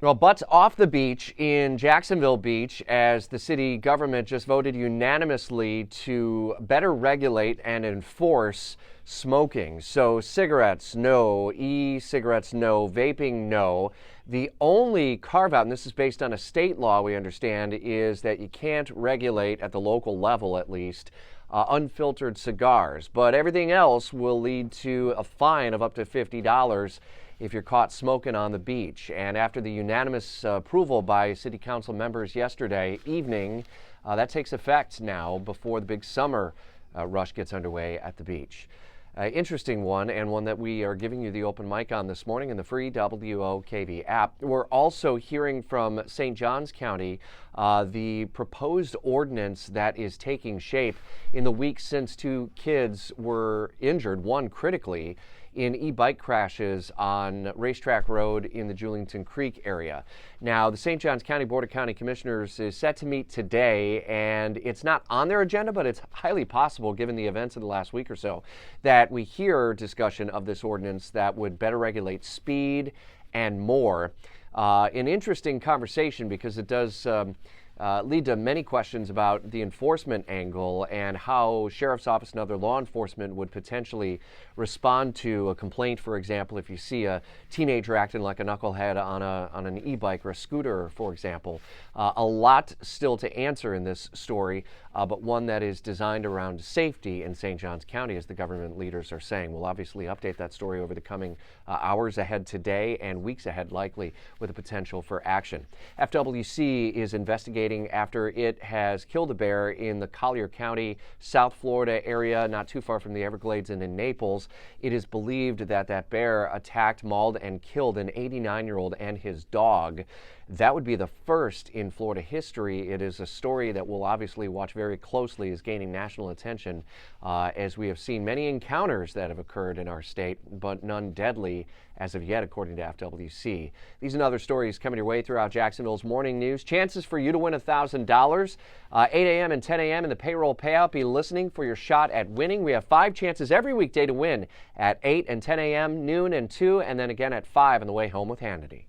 Well, butts off the beach in Jacksonville Beach as the city government just voted unanimously to better regulate and enforce smoking. So cigarettes, no. E-cigarettes, no. Vaping, no. The only carve out, and this is based on a state law, we understand, is that you can't regulate at the local level, at least, unfiltered cigars. But everything else will lead to a fine of up to $50 if you're caught smoking on the beach. And after the unanimous approval by city council members yesterday evening, that takes effect now before the big summer rush gets underway at the beach. Interesting one, and one that we are giving you the open mic on this morning in the free WOKV app. We're also hearing from St. Johns County the proposed ordinance that is taking shape in the week since two kids were injured, one critically, in e-bike crashes on Racetrack Road in the Julington Creek area. Now, the St. Johns County Board of County Commissioners is set to meet today, and it's not on their agenda, but it's highly possible, given the events of the last week or so, that we hear discussion of this ordinance that would better regulate speed and more. An interesting conversation because it does lead to many questions about the enforcement angle and how Sheriff's Office and other law enforcement would potentially respond to a complaint, for example, if you see a teenager acting like a knucklehead on an e-bike or a scooter, for example. A lot still to answer in this story, but one that is designed around safety in St. Johns County, as the government leaders are saying. We'll obviously update that story over the coming hours ahead today and weeks ahead, likely, with the potential for action. FWC is investigating after it has killed a bear in the Collier County, South Florida area, not too far from the Everglades and in Naples. It is believed that that bear attacked, mauled, and killed an 89-year-old and his dog. That would be the first in Florida history. It is a story that we'll obviously watch very closely, is gaining national attention as we have seen many encounters that have occurred in our state, but none deadly as of yet, according to FWC. These and other stories coming your way throughout Jacksonville's morning news. Chances for you to win $1,000, 8 a.m. and 10 a.m. in the payroll payout. Be listening for your shot at winning. We have 5 chances every weekday to win at 8 and 10 a.m., noon and 2, and then again at 5 on the way home with Hannity.